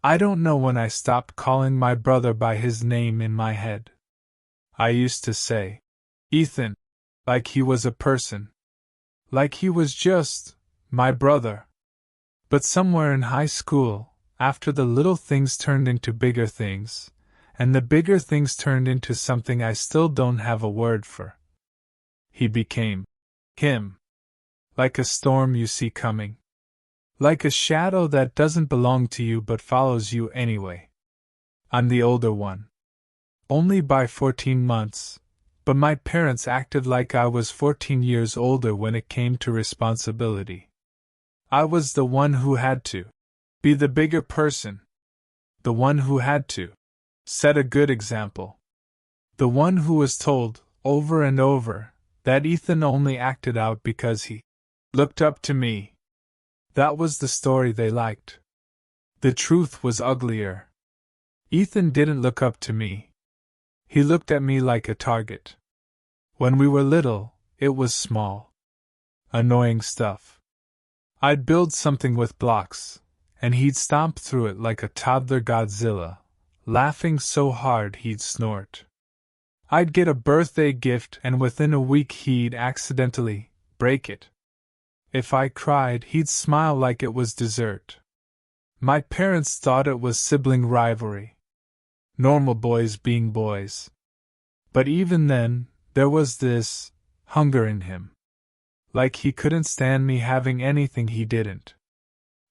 I don't know when I stopped calling my brother by his name in my head. I used to say, Ethan, like he was a person. Like he was just my brother. But somewhere in high school, after the little things turned into bigger things, and the bigger things turned into something I still don't have a word for, he became him. Like a storm you see coming. Like a shadow that doesn't belong to you but follows you anyway. I'm the older one. Only by 14 months, but my parents acted like I was 14 years older when it came to responsibility. I was the one who had to be the bigger person. The one who had to set a good example. The one who was told, over and over, that Ethan only acted out because he looked up to me. That was the story they liked. The truth was uglier. Ethan didn't look up to me. He looked at me like a target. When we were little, it was small, annoying stuff. I'd build something with blocks, and he'd stomp through it like a toddler Godzilla, laughing so hard he'd snort. I'd get a birthday gift and within a week he'd accidentally break it. If I cried, he'd smile like it was dessert. My parents thought it was sibling rivalry. Normal boys being boys. But even then, there was this hunger in him. Like he couldn't stand me having anything he didn't.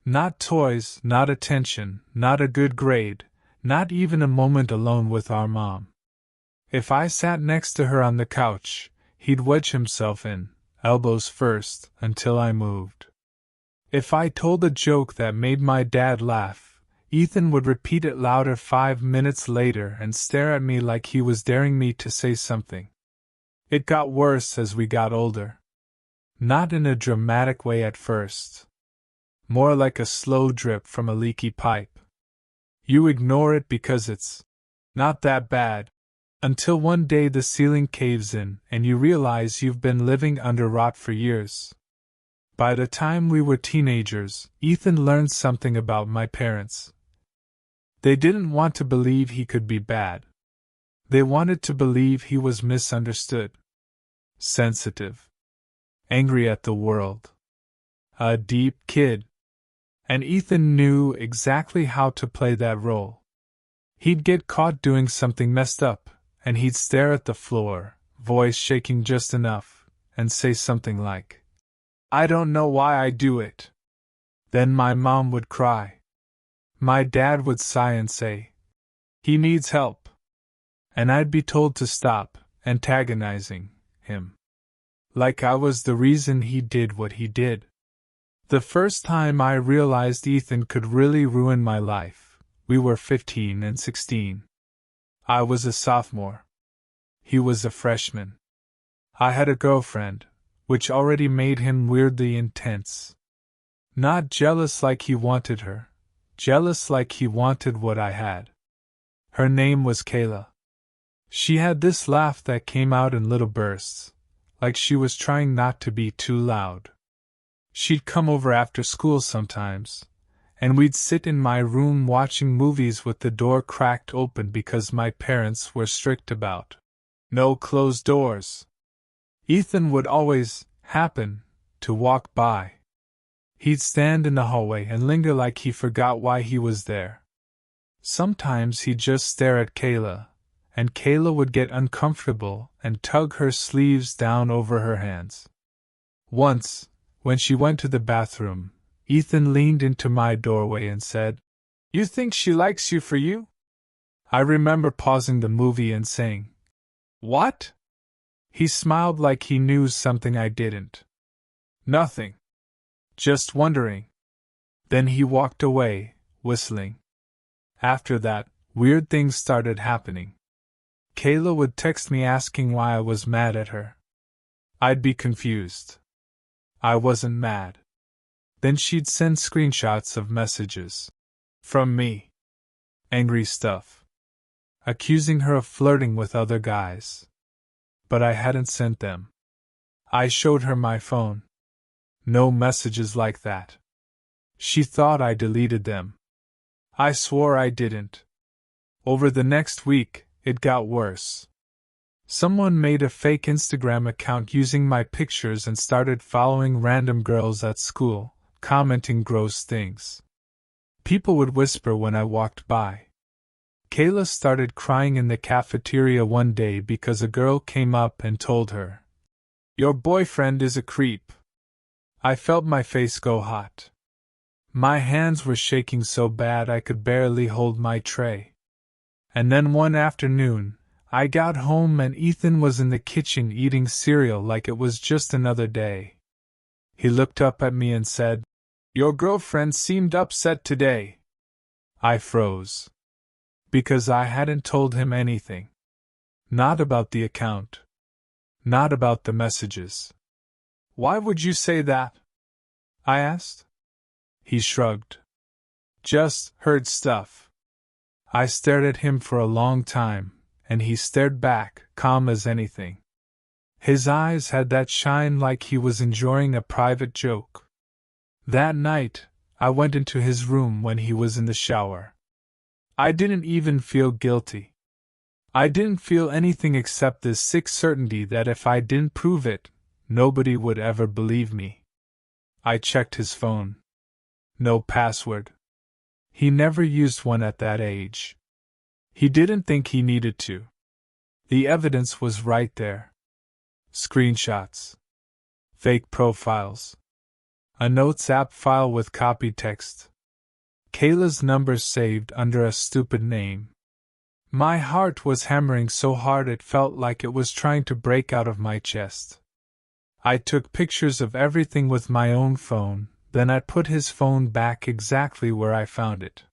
Not toys, not attention, not a good grade, not even a moment alone with our mom. If I sat next to her on the couch, he'd wedge himself in, elbows first, until I moved. If I told a joke that made my dad laugh, Ethan would repeat it louder 5 minutes later and stare at me like he was daring me to say something. It got worse as we got older. Not in a dramatic way at first. More like a slow drip from a leaky pipe. You ignore it because it's not that bad, until one day the ceiling caves in and you realize you've been living under rot for years. By the time we were teenagers, Ethan learned something about my parents. They didn't want to believe he could be bad. They wanted to believe he was misunderstood. Sensitive. Angry at the world. A deep kid. And Ethan knew exactly how to play that role. He'd get caught doing something messed up, and he'd stare at the floor, voice shaking just enough, and say something like, "I don't know why I do it." Then my mom would cry. My dad would sigh and say, "He needs help." And I'd be told to stop antagonizing him. Like I was the reason he did what he did. The first time I realized Ethan could really ruin my life, we were 15 and 16. I was a sophomore. He was a freshman. I had a girlfriend, which already made him weirdly intense. Not jealous like he wanted her, jealous like he wanted what I had. Her name was Kayla. She had this laugh that came out in little bursts, like she was trying not to be too loud. She'd come over after school sometimes, and we'd sit in my room watching movies with the door cracked open because my parents were strict about no closed doors. Ethan would always happen to walk by. He'd stand in the hallway and linger like he forgot why he was there. Sometimes he'd just stare at Kayla, and Kayla would get uncomfortable and tug her sleeves down over her hands. Once, when she went to the bathroom, Ethan leaned into my doorway and said, "You think she likes you for you?" I remember pausing the movie and saying, "What?" He smiled like he knew something I didn't. "Nothing. Just wondering." Then he walked away, whistling. After that, weird things started happening. Kayla would text me asking why I was mad at her. I'd be confused. I wasn't mad. Then she'd send screenshots of messages. From me. Angry stuff. Accusing her of flirting with other guys. But I hadn't sent them. I showed her my phone. No messages like that. She thought I deleted them. I swore I didn't. Over the next week, it got worse. Someone made a fake Instagram account using my pictures and started following random girls at school, commenting gross things. People would whisper when I walked by. Kayla started crying in the cafeteria one day because a girl came up and told her, "Your boyfriend is a creep." I felt my face go hot. My hands were shaking so bad I could barely hold my tray. And then one afternoon, I got home and Ethan was in the kitchen eating cereal like it was just another day. He looked up at me and said, "Your girlfriend seemed upset today." I froze. Because I hadn't told him anything. Not about the account. Not about the messages. "Why would you say that?" I asked. He shrugged. "Just heard stuff." I stared at him for a long time, and he stared back, calm as anything. His eyes had that shine like he was enjoying a private joke. That night, I went into his room when he was in the shower. I didn't even feel guilty. I didn't feel anything except this sick certainty that if I didn't prove it, nobody would ever believe me. I checked his phone. No password. He never used one at that age. He didn't think he needed to. The evidence was right there. Screenshots. Fake profiles. A Notes app file with copied text. Kayla's number saved under a stupid name. My heart was hammering so hard it felt like it was trying to break out of my chest. I took pictures of everything with my own phone, then I put his phone back exactly where I found it.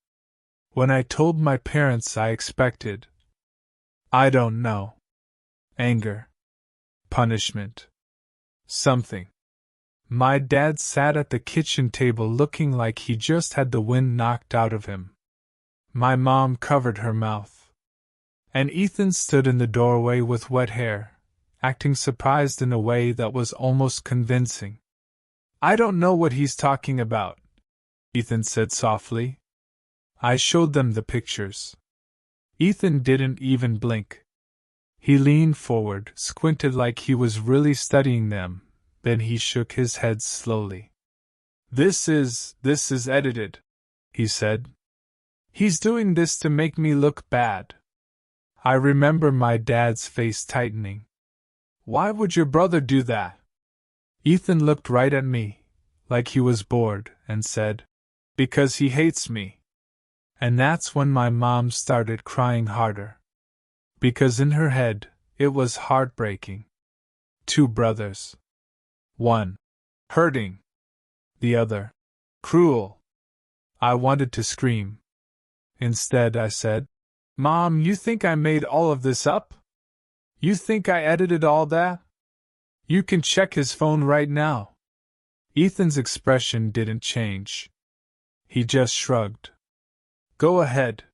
When I told my parents, I expected, I don't know, anger, punishment, something. My dad sat at the kitchen table looking like he just had the wind knocked out of him. My mom covered her mouth. And Ethan stood in the doorway with wet hair, acting surprised in a way that was almost convincing. "I don't know what he's talking about," Ethan said softly. I showed them the pictures. Ethan didn't even blink. He leaned forward, squinted like he was really studying them, then he shook his head slowly. This is edited," he said. "He's doing this to make me look bad." I remember my dad's face tightening. "Why would your brother do that?" Ethan looked right at me, like he was bored, and said, "Because he hates me." And that's when my mom started crying harder. Because in her head, it was heartbreaking. Two brothers. One, hurting. The other, cruel. I wanted to scream. Instead, I said, "Mom, you think I made all of this up? You think I edited all that? You can check his phone right now." Ethan's expression didn't change. He just shrugged. "Go ahead."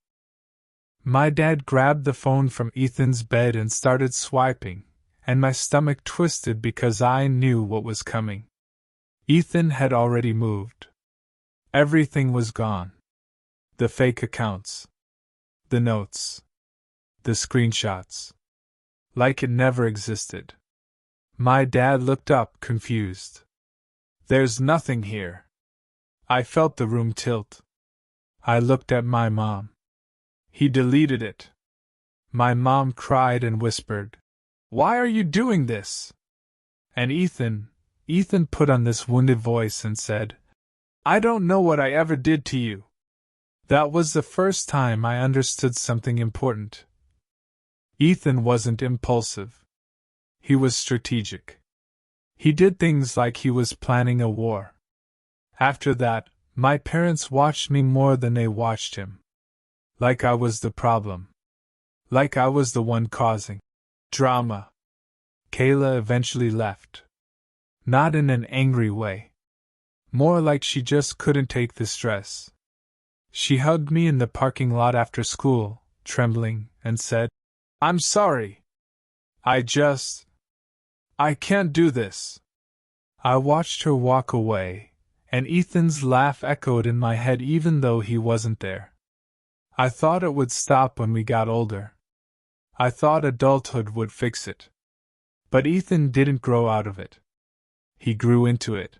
My dad grabbed the phone from Ethan's bed and started swiping, and my stomach twisted because I knew what was coming. Ethan had already moved. Everything was gone. The fake accounts. The notes. The screenshots. Like it never existed. My dad looked up, confused. "There's nothing here." I felt the room tilt. I looked at my mom. "He deleted it." My mom cried and whispered, "Why are you doing this?" And Ethan put on this wounded voice and said, "I don't know what I ever did to you." That was the first time I understood something important. Ethan wasn't impulsive. He was strategic. He did things like he was planning a war. After that, my parents watched me more than they watched him. Like I was the problem. Like I was the one causing drama. Kayla eventually left. Not in an angry way. More like she just couldn't take the stress. She hugged me in the parking lot after school, trembling, and said, "I'm sorry. I can't do this." I watched her walk away, and Ethan's laugh echoed in my head even though he wasn't there. I thought it would stop when we got older. I thought adulthood would fix it. But Ethan didn't grow out of it. He grew into it.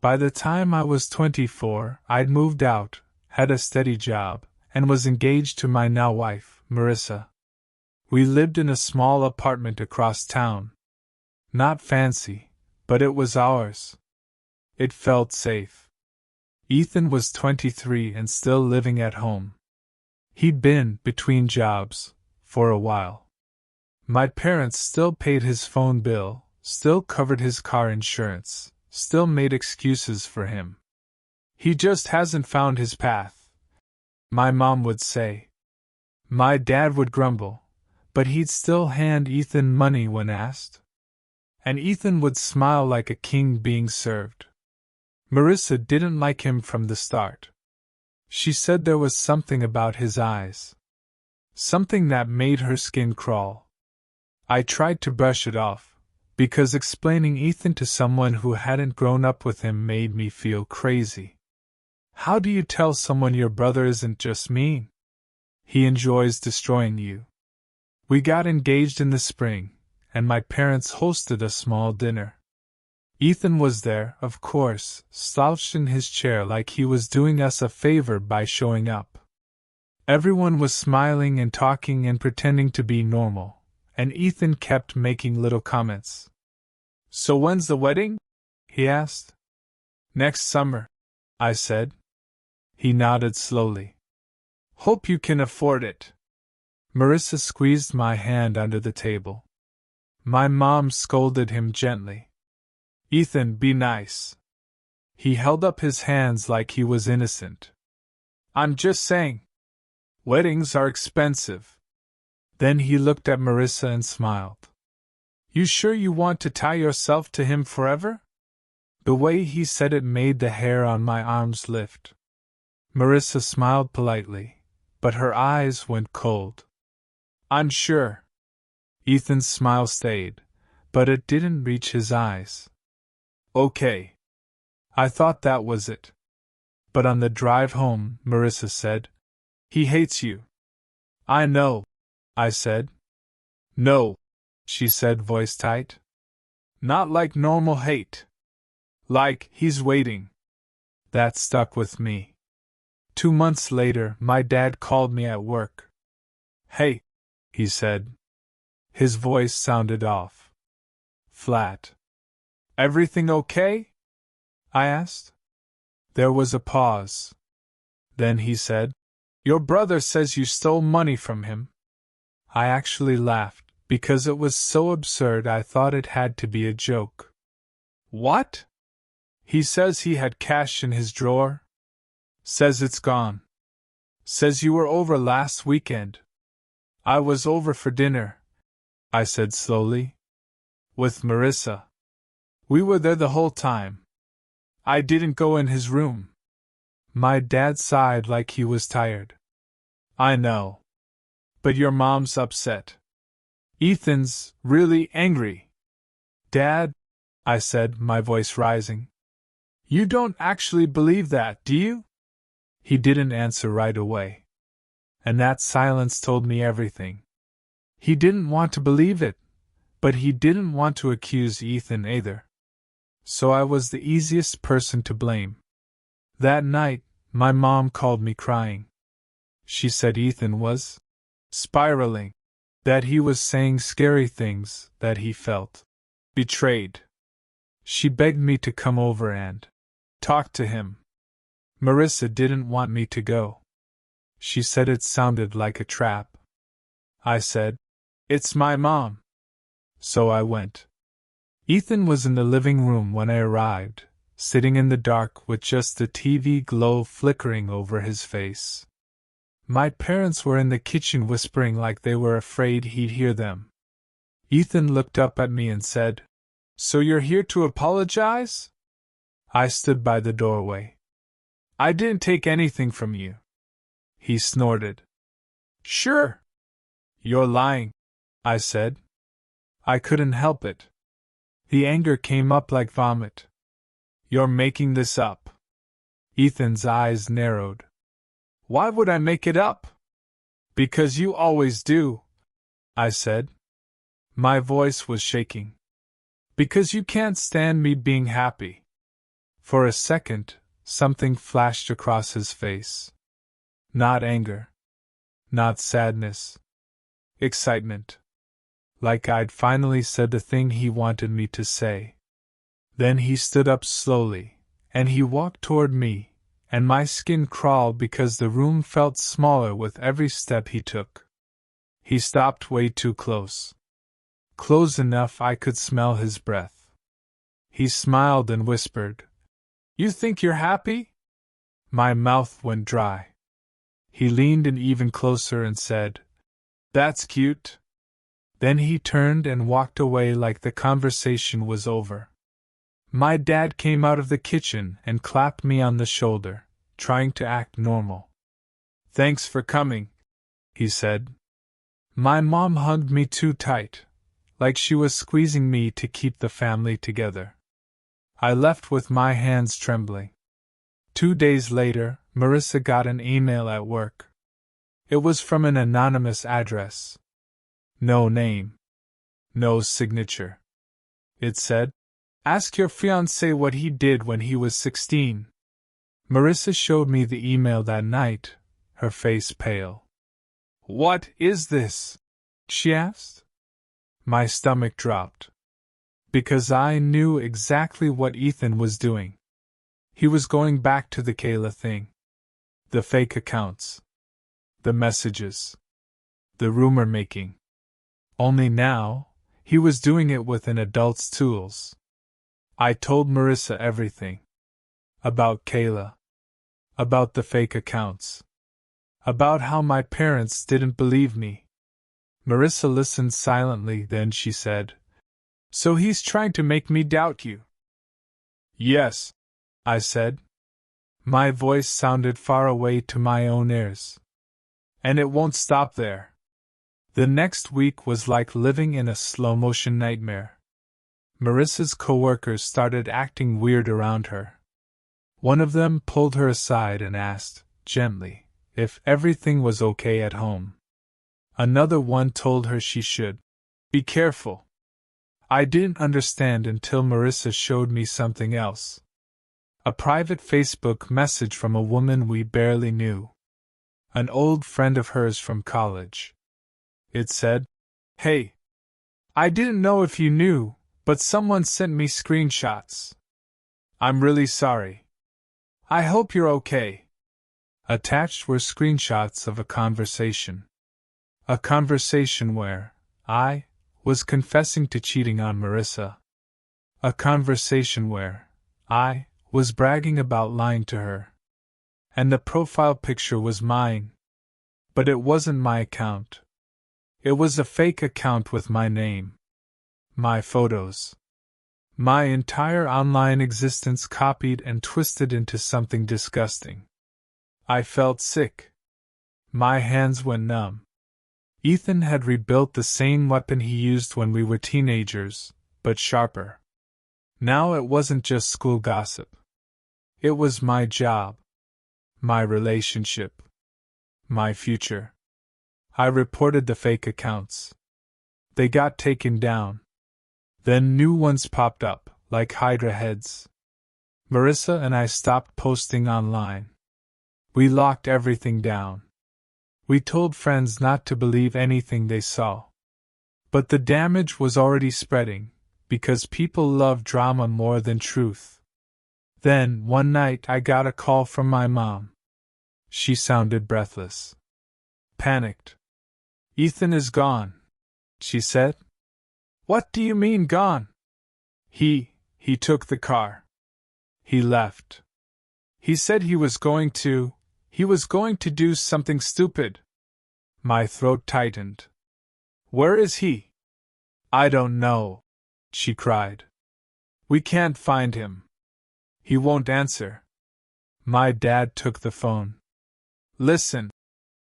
By the time I was 24, I'd moved out, had a steady job, and was engaged to my now wife, Marissa. We lived in a small apartment across town. Not fancy, but it was ours. It felt safe. Ethan was 23 and still living at home. He'd been between jobs for a while. My parents still paid his phone bill, still covered his car insurance, still made excuses for him. He just hasn't found his path, my mom would say. My dad would grumble, but he'd still hand Ethan money when asked. And Ethan would smile like a king being served. Marissa didn't like him from the start. She said there was something about his eyes. Something that made her skin crawl. I tried to brush it off, because explaining Ethan to someone who hadn't grown up with him made me feel crazy. How do you tell someone your brother isn't just mean? He enjoys destroying you. We got engaged in the spring, and my parents hosted a small dinner. Ethan was there, of course, slouched in his chair like he was doing us a favor by showing up. Everyone was smiling and talking and pretending to be normal, and Ethan kept making little comments. "So when's the wedding?" he asked. "Next summer," I said. He nodded slowly. "Hope you can afford it." Marissa squeezed my hand under the table. My mom scolded him gently. "Ethan, be nice." He held up his hands like he was innocent. "I'm just saying. Weddings are expensive." Then he looked at Marissa and smiled. "You sure you want to tie yourself to him forever?" The way he said it made the hair on my arms lift. Marissa smiled politely, but her eyes went cold. "I'm sure." Ethan's smile stayed, but it didn't reach his eyes. "Okay." I thought that was it. But on the drive home, Marissa said, "He hates you." "I know," I said. "No," she said, voice tight. "Not like normal hate. Like, he's waiting." That stuck with me. 2 months later, my dad called me at work. "Hey," he said. His voice sounded off. Flat. "Everything okay?" I asked. There was a pause. Then he said, "Your brother says you stole money from him." I actually laughed, because it was so absurd I thought it had to be a joke. "What?" "He says he had cash in his drawer. Says it's gone. Says you were over last weekend." "I was over for dinner," I said slowly. "With Marissa. We were there the whole time. I didn't go in his room." My dad sighed like he was tired. "I know. But your mom's upset. Ethan's really angry." "Dad," I said, my voice rising. "You don't actually believe that, do you?" He didn't answer right away. And that silence told me everything. He didn't want to believe it, but he didn't want to accuse Ethan either. So I was the easiest person to blame. That night, my mom called me crying. She said Ethan was spiraling, that he was saying scary things, that he felt betrayed. She begged me to come over and talk to him. Marissa didn't want me to go. She said it sounded like a trap. I said, "It's my mom." So I went. Ethan was in the living room when I arrived, sitting in the dark with just the TV glow flickering over his face. My parents were in the kitchen whispering like they were afraid he'd hear them. Ethan looked up at me and said, "So you're here to apologize?" I stood by the doorway. "I didn't take anything from you." He snorted. "Sure." "You're lying," I said. I couldn't help it. The anger came up like vomit. "You're making this up." Ethan's eyes narrowed. Why would I make it up? Because you always do, I said. My voice was shaking. Because you can't stand me being happy. For a second, something flashed across his face. Not anger. Not sadness. Excitement. Like I'd finally said the thing he wanted me to say. Then he stood up slowly, and he walked toward me, and my skin crawled because the room felt smaller with every step he took. He stopped way too close. Close enough I could smell his breath. He smiled and whispered, "You think you're happy?" My mouth went dry. He leaned in even closer and said, "That's cute." Then he turned and walked away like the conversation was over. My dad came out of the kitchen and clapped me on the shoulder, trying to act normal. "Thanks for coming," he said. My mom hugged me too tight, like she was squeezing me to keep the family together. I left with my hands trembling. 2 days later, Marissa got an email at work. It was from an anonymous address. No name. No signature. It said, "Ask your fiancé what he did when he was 16. Marissa showed me the email that night, her face pale. "What is this?" she asked. My stomach dropped. Because I knew exactly what Ethan was doing. He was going back to the Kayla thing. The fake accounts. The messages. The rumor making. Only now, he was doing it with an adult's tools. I told Marissa everything. About Kayla. About the fake accounts. About how my parents didn't believe me. Marissa listened silently, then she said, "So he's trying to make me doubt you?" "Yes," I said. My voice sounded far away to my own ears. "And it won't stop there." The next week was like living in a slow-motion nightmare. Marissa's coworkers started acting weird around her. One of them pulled her aside and asked, gently, if everything was okay at home. Another one told her she should be careful. I didn't understand until Marissa showed me something else. A private Facebook message from a woman we barely knew. An old friend of hers from college. It said, "Hey, I didn't know if you knew, but someone sent me screenshots. I'm really sorry. I hope you're okay." Attached were screenshots of a conversation. A conversation where I was confessing to cheating on Marissa. A conversation where I was bragging about lying to her. And the profile picture was mine. But it wasn't my account. It was a fake account with my name. My photos. My entire online existence copied and twisted into something disgusting. I felt sick. My hands went numb. Ethan had rebuilt the same weapon he used when we were teenagers, but sharper. Now it wasn't just school gossip. It was my job. My relationship. My future. I reported the fake accounts. They got taken down. Then new ones popped up, like Hydra heads. Marissa and I stopped posting online. We locked everything down. We told friends not to believe anything they saw. But the damage was already spreading, because people love drama more than truth. Then, one night I got a call from my mom. She sounded breathless. Panicked. "Ethan is gone," she said. "What do you mean gone?" He took the car. He left. He said he was going to do something stupid." My throat tightened. "Where is he?" "I don't know," she cried. "We can't find him. He won't answer." My dad took the phone. "Listen,"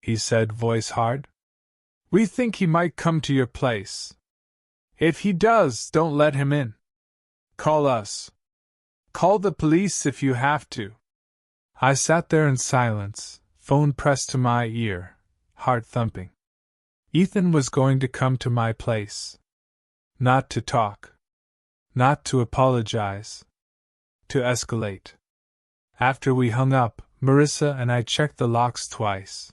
he said, voice hard. "We think he might come to your place. If he does, don't let him in. Call us. Call the police if you have to." I sat there in silence, phone pressed to my ear, heart thumping. Ethan was going to come to my place. Not to talk. Not to apologize. To escalate. After we hung up, Marissa and I checked the locks twice.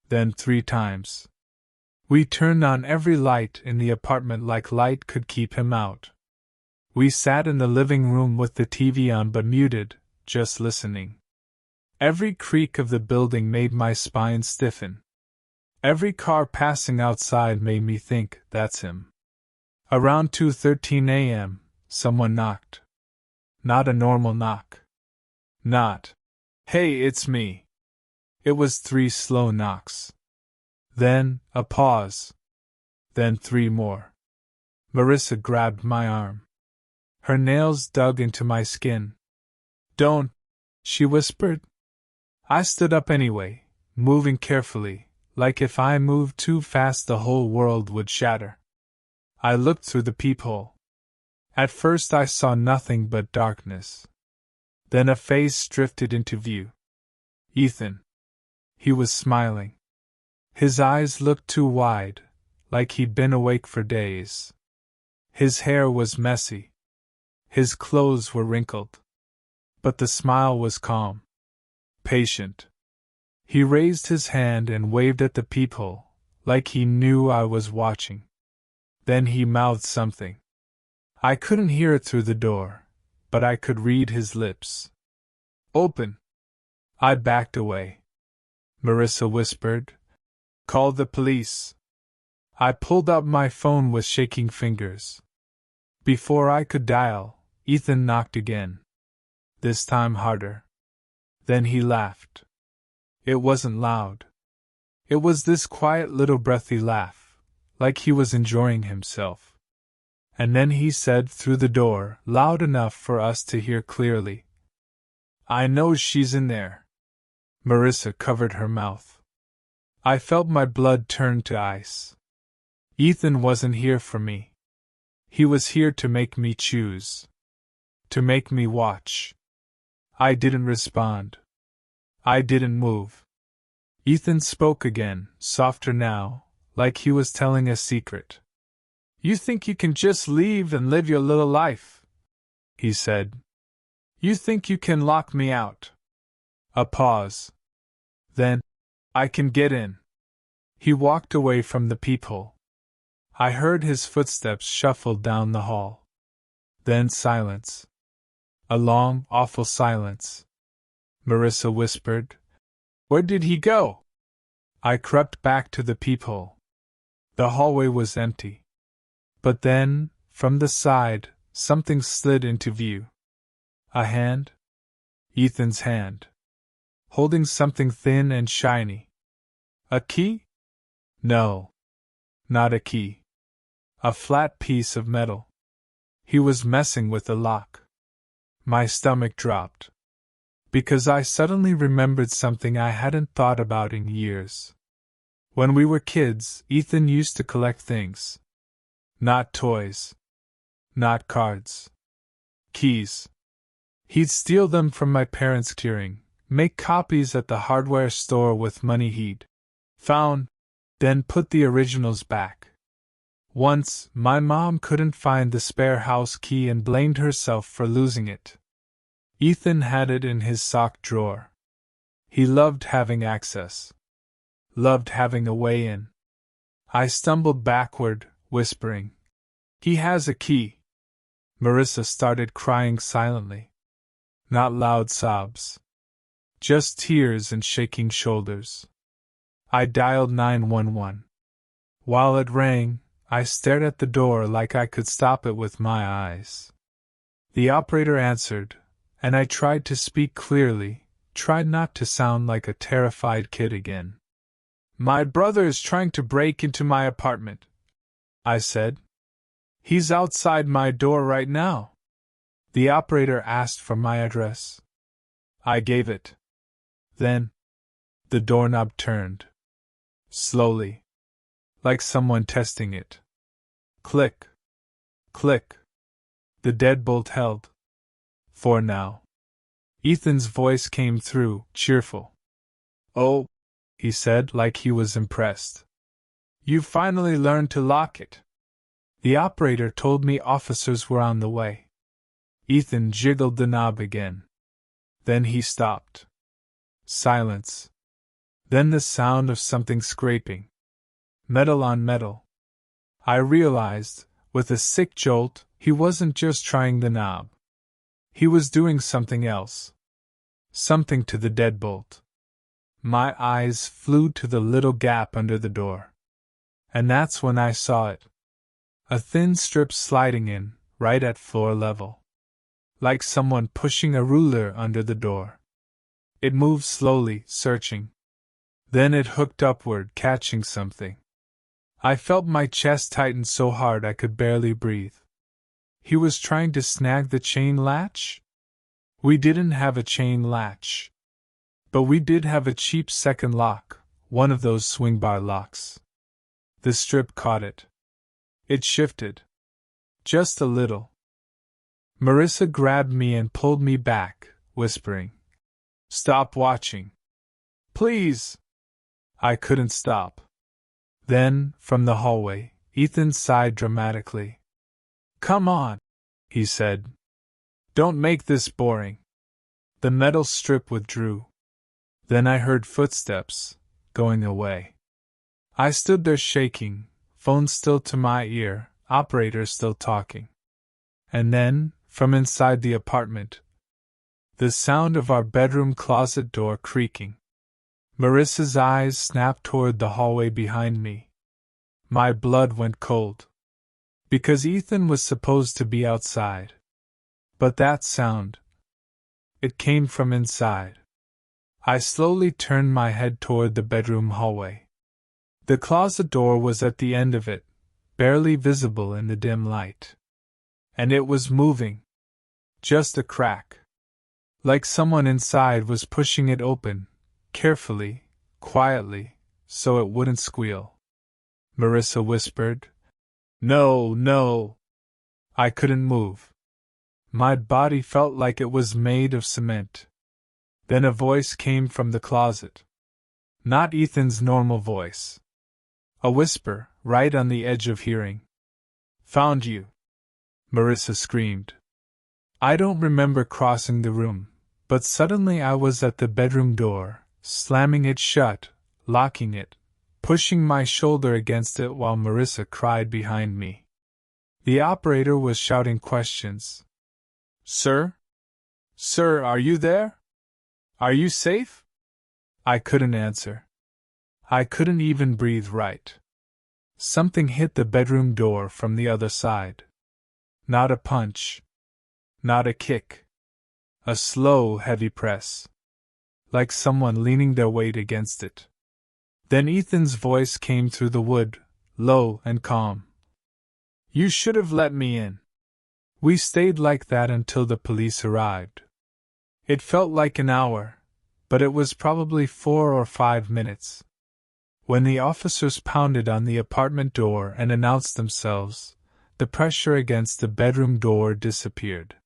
Then 3 times. We turned on every light in the apartment like light could keep him out. We sat in the living room with the TV on but muted, just listening. Every creak of the building made my spine stiffen. Every car passing outside made me think, that's him. Around 2:13 a.m., someone knocked. Not a normal knock. Not, "Hey, it's me." It was 3 slow knocks. Then, a pause. Then 3 more. Marissa grabbed my arm. Her nails dug into my skin. "Don't," she whispered. I stood up anyway, moving carefully, like if I moved too fast the whole world would shatter. I looked through the peephole. At first I saw nothing but darkness. Then a face drifted into view. Ethan. He was smiling. His eyes looked too wide, like he'd been awake for days. His hair was messy. His clothes were wrinkled. But the smile was calm. Patient. He raised his hand and waved at the peephole, like he knew I was watching. Then he mouthed something. I couldn't hear it through the door, but I could read his lips. "Open." I backed away. Marissa whispered, "Call the police." I pulled out my phone with shaking fingers. Before I could dial, Ethan knocked again. This time harder. Then he laughed. It wasn't loud. It was this quiet little breathy laugh, like he was enjoying himself. And then he said through the door, loud enough for us to hear clearly, "I know she's in there." Marissa covered her mouth. I felt my blood turn to ice. Ethan wasn't here for me. He was here to make me choose. To make me watch. I didn't respond. I didn't move. Ethan spoke again, softer now, like he was telling a secret. "You think you can just leave and live your little life," he said. "You think you can lock me out." A pause. Then, "I can get in." He walked away from the peephole. I heard his footsteps shuffle down the hall. Then silence. A long, awful silence. Marissa whispered, "Where did he go?" I crept back to the peephole. The hallway was empty. But then, from the side, something slid into view. A hand? Ethan's hand. Holding something thin and shiny. A key? No. Not a key. A flat piece of metal. He was messing with the lock. My stomach dropped. Because I suddenly remembered something I hadn't thought about in years. When we were kids, Ethan used to collect things. Not toys. Not cards. Keys. He'd steal them from my parents' clearing, make copies at the hardware store with money he'd found, then put the originals back. Once, my mom couldn't find the spare house key and blamed herself for losing it. Ethan had it in his sock drawer. He loved having access. Loved having a way in. I stumbled backward, whispering, "He has a key." Marissa started crying silently. Not loud sobs. Just tears and shaking shoulders. I dialed 911. While it rang, I stared at the door like I could stop it with my eyes. The operator answered, and I tried to speak clearly, tried not to sound like a terrified kid again. "My brother is trying to break into my apartment," I said. "He's outside my door right now." The operator asked for my address. I gave it. Then, the doorknob turned. Slowly. Like someone testing it. Click. Click. The deadbolt held. For now. Ethan's voice came through, cheerful. "Oh," he said like he was impressed. "You finally learned to lock it." The operator told me officers were on the way. Ethan jiggled the knob again. Then he stopped. Silence. Then the sound of something scraping. Metal on metal. I realized, with a sick jolt, he wasn't just trying the knob. He was doing something else. Something to the deadbolt. My eyes flew to the little gap under the door. And that's when I saw it. A thin strip sliding in, right at floor level. Like someone pushing a ruler under the door. It moved slowly, searching. Then it hooked upward, catching something. I felt my chest tighten so hard I could barely breathe. He was trying to snag the chain latch? We didn't have a chain latch. But we did have a cheap second lock, one of those swing bar locks. The strip caught it. It shifted. Just a little. Marissa grabbed me and pulled me back, whispering, "Stop watching. Please!" I couldn't stop. Then, from the hallway, Ethan sighed dramatically. "Come on," he said. "Don't make this boring." The metal strip withdrew. Then I heard footsteps, going away. I stood there shaking, phone still to my ear, operator still talking. And then, from inside the apartment, the sound of our bedroom closet door creaking. Marissa's eyes snapped toward the hallway behind me. My blood went cold. Because Ethan was supposed to be outside. But that sound, it came from inside. I slowly turned my head toward the bedroom hallway. The closet door was at the end of it, barely visible in the dim light. And it was moving. Just a crack. Like someone inside was pushing it open, carefully, quietly, so it wouldn't squeal. Marissa whispered, "No, no." I couldn't move. My body felt like it was made of cement. Then a voice came from the closet. Not Ethan's normal voice. A whisper, right on the edge of hearing. "Found you!" Marissa screamed. I don't remember crossing the room, but suddenly I was at the bedroom door, slamming it shut, locking it, pushing my shoulder against it while Marissa cried behind me. The operator was shouting questions. "Sir? Sir, are you there? Are you safe?" I couldn't answer. I couldn't even breathe right. Something hit the bedroom door from the other side. Not a punch. Not a kick. A slow, heavy press. Like someone leaning their weight against it. Then Ethan's voice came through the wood, low and calm. "You should have let me in." We stayed like that until the police arrived. It felt like an hour, but it was probably 4 or 5 minutes. When the officers pounded on the apartment door and announced themselves, the pressure against the bedroom door disappeared.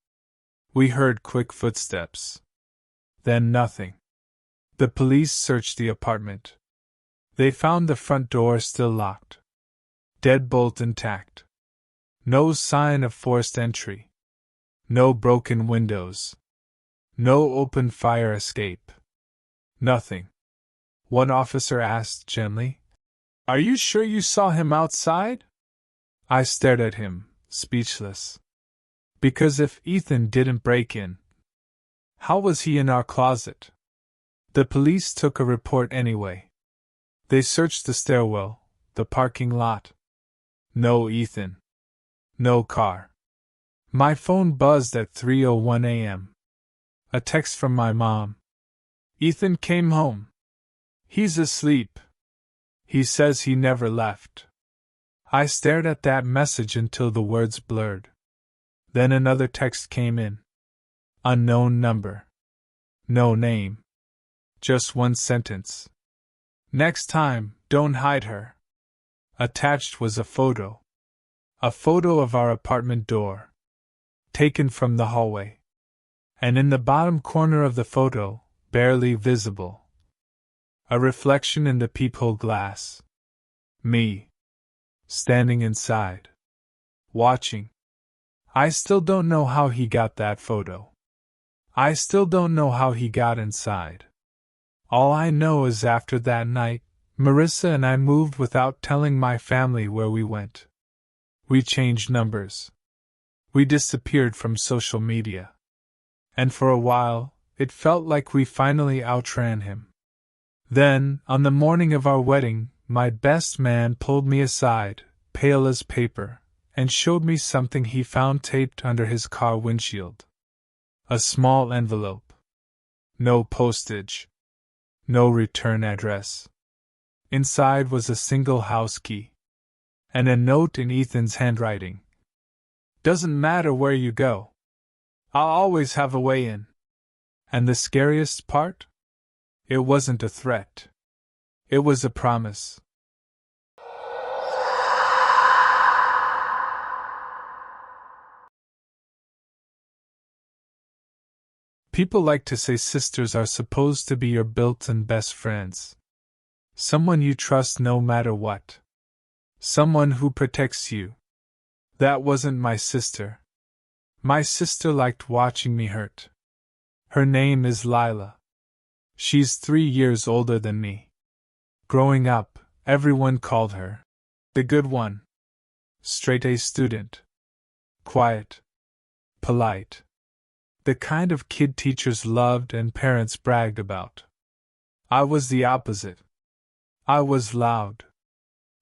We heard quick footsteps. Then nothing. The police searched the apartment. They found the front door still locked. Deadbolt intact. No sign of forced entry. No broken windows. No open fire escape. Nothing. One officer asked gently, "Are you sure you saw him outside?" I stared at him, speechless. Because if Ethan didn't break in, how was he in our closet? The police took a report anyway. They searched the stairwell, the parking lot. No Ethan. No car. My phone buzzed at 3:01 a.m. A text from my mom. "Ethan came home. He's asleep. He says he never left." I stared at that message until the words blurred. Then another text came in. Unknown number. No name. Just one sentence. "Next time, don't hide her." Attached was a photo. A photo of our apartment door. Taken from the hallway. And in the bottom corner of the photo, barely visible, A reflection in the peephole glass. Me. Standing inside. Watching. I still don't know how he got that photo. I still don't know how he got inside. All I know is after that night, Marissa and I moved without telling my family where we went. We changed numbers. We disappeared from social media. And for a while, it felt like we finally outran him. Then, on the morning of our wedding, my best man pulled me aside, pale as paper, and showed me something he found taped under his car windshield. A small envelope. No postage. No return address. Inside was a single house key. And a note in Ethan's handwriting. Doesn't matter where you go. I'll always have a way in. And the scariest part? It wasn't a threat. It was a promise. People like to say sisters are supposed to be your built-in best friends. Someone you trust no matter what. Someone who protects you. That wasn't my sister. My sister liked watching me hurt. Her name is Lila. She's 3 years older than me. Growing up, everyone called her the good one. Straight A student. Quiet. Polite. The kind of kid teachers loved and parents bragged about. I was the opposite. I was loud.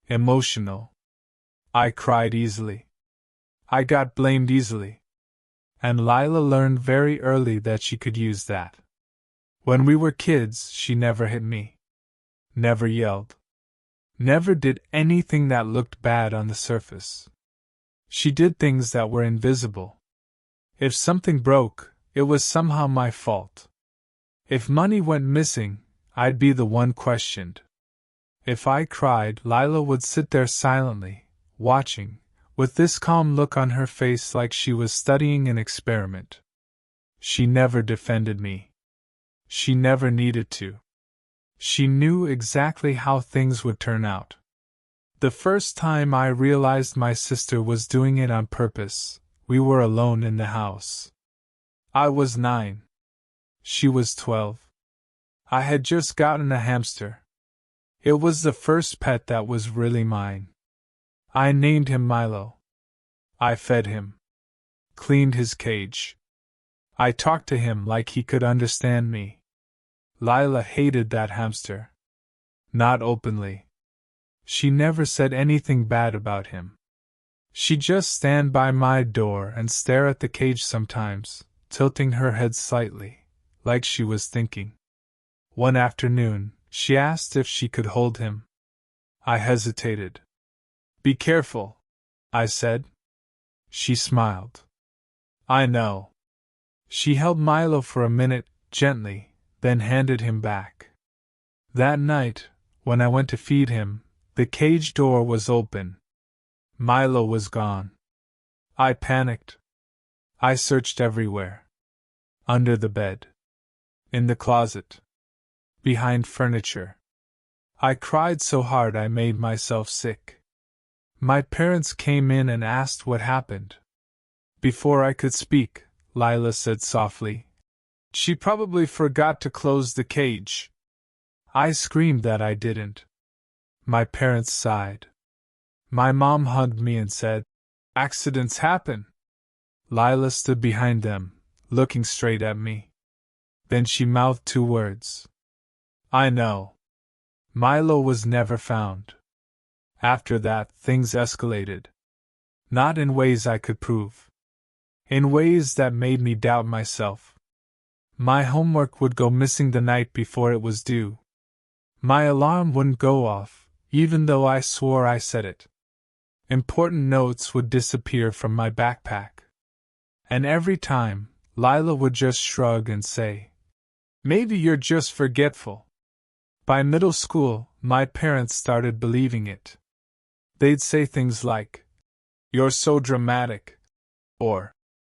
Emotional. I cried easily. I got blamed easily. And Lila learned very early that she could use that. When we were kids, she never hit me. Never yelled. Never did anything that looked bad on the surface. She did things that were invisible. If something broke, it was somehow my fault. If money went missing, I'd be the one questioned. If I cried, Lila would sit there silently, watching, with this calm look on her face like she was studying an experiment. She never defended me. She never needed to. She knew exactly how things would turn out. The first time I realized my sister was doing it on purpose, we were alone in the house. I was 9. She was 12. I had just gotten a hamster. It was the first pet that was really mine. I named him Milo. I fed him. Cleaned his cage. I talked to him like he could understand me. Lila hated that hamster. Not openly. She never said anything bad about him. She'd just stand by my door and stare at the cage sometimes, tilting her head slightly, like she was thinking. One afternoon, she asked if she could hold him. I hesitated. Be careful, I said. She smiled. I know. She held Milo for a minute, gently, then handed him back. That night, when I went to feed him, the cage door was open. Milo was gone. I panicked. I searched everywhere. Under the bed. In the closet. Behind furniture. I cried so hard I made myself sick. My parents came in and asked what happened. Before I could speak, Lila said softly, "She probably forgot to close the cage." I screamed that I didn't. My parents sighed. My mom hugged me and said, "Accidents happen." Lila stood behind them, looking straight at me. Then she mouthed 2 words. I know. Milo was never found. After that, things escalated. Not in ways I could prove. In ways that made me doubt myself. My homework would go missing the night before it was due. My alarm wouldn't go off, even though I swore I said it. Important notes would disappear from my backpack. And every time, Lila would just shrug and say, "Maybe you're just forgetful." By middle school, my parents started believing it. They'd say things like, "You're so dramatic," or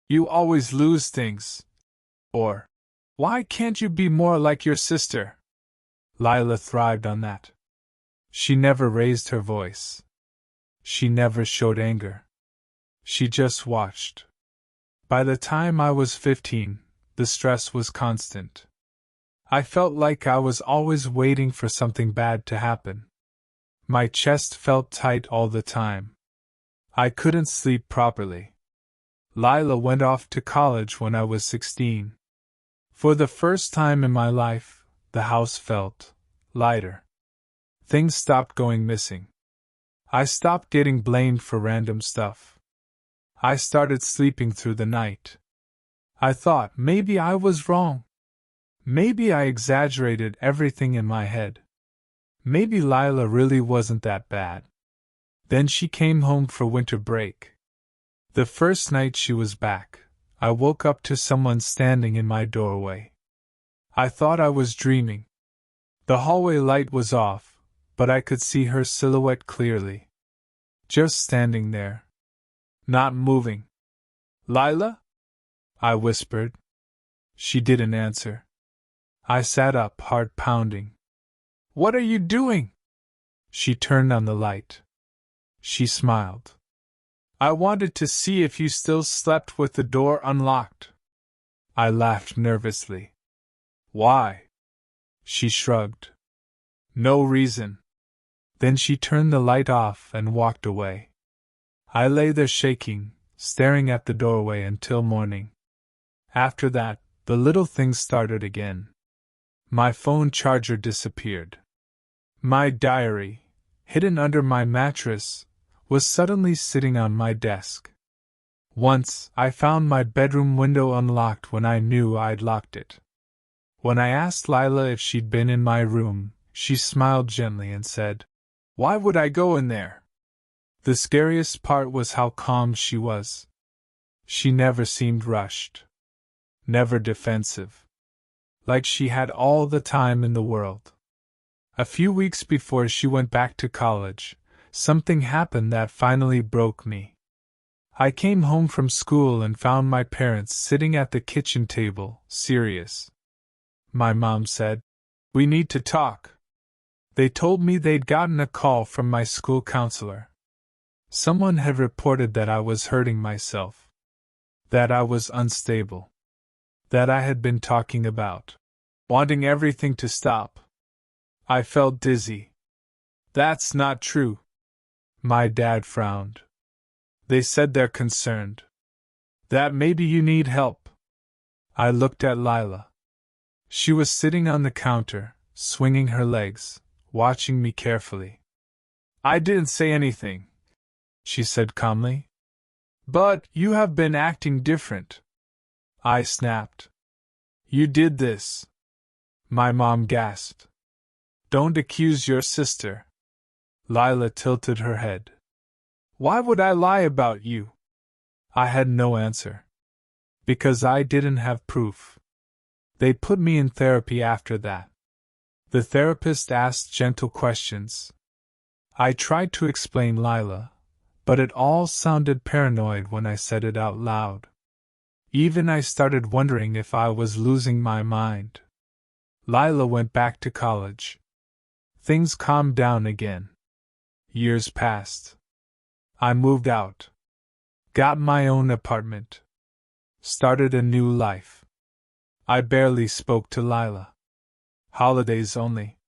"You always lose things," or "Why can't you be more like your sister?" Lila thrived on that. She never raised her voice. She never showed anger. She just watched. By the time I was 15, the stress was constant. I felt like I was always waiting for something bad to happen. My chest felt tight all the time. I couldn't sleep properly. Lila went off to college when I was 16. For the first time in my life, the house felt lighter. Things stopped going missing. I stopped getting blamed for random stuff. I started sleeping through the night. I thought maybe I was wrong. Maybe I exaggerated everything in my head. Maybe Lila really wasn't that bad. Then she came home for winter break. The first night she was back, I woke up to someone standing in my doorway. I thought I was dreaming. The hallway light was off, but I could see her silhouette clearly. Just standing there. Not moving. "Lila?" I whispered. She didn't answer. I sat up, heart pounding. "What are you doing?" She turned on the light. She smiled. "I wanted to see if you still slept with the door unlocked." I laughed nervously. "Why?" She shrugged. "No reason." Then she turned the light off and walked away. I lay there shaking, staring at the doorway until morning. After that, the little things started again. My phone charger disappeared. My diary, hidden under my mattress, was suddenly sitting on my desk. Once, I found my bedroom window unlocked when I knew I'd locked it. When I asked Lila if she'd been in my room, she smiled gently and said, "Why would I go in there?" The scariest part was how calm she was. She never seemed rushed. Never defensive. Like she had all the time in the world. A few weeks before she went back to college, something happened that finally broke me. I came home from school and found my parents sitting at the kitchen table, serious. My mom said, "We need to talk." They told me they'd gotten a call from my school counselor. Someone had reported that I was hurting myself. That I was unstable. That I had been talking about wanting everything to stop. I felt dizzy. "That's not true." My dad frowned. "They said they're concerned. That maybe you need help." I looked at Lila. She was sitting on the counter, swinging her legs, watching me carefully. "I didn't say anything," she said calmly. "But you have been acting different." I snapped. "You did this." My mom gasped. "Don't accuse your sister." Lila tilted her head. "Why would I lie about you?" I had no answer. Because I didn't have proof. They put me in therapy after that. The therapist asked gentle questions. I tried to explain Lila, but it all sounded paranoid when I said it out loud. Even I started wondering if I was losing my mind. Lila went back to college. Things calmed down again. Years passed. I moved out. Got my own apartment. Started a new life. I barely spoke to Lila. Holidays only.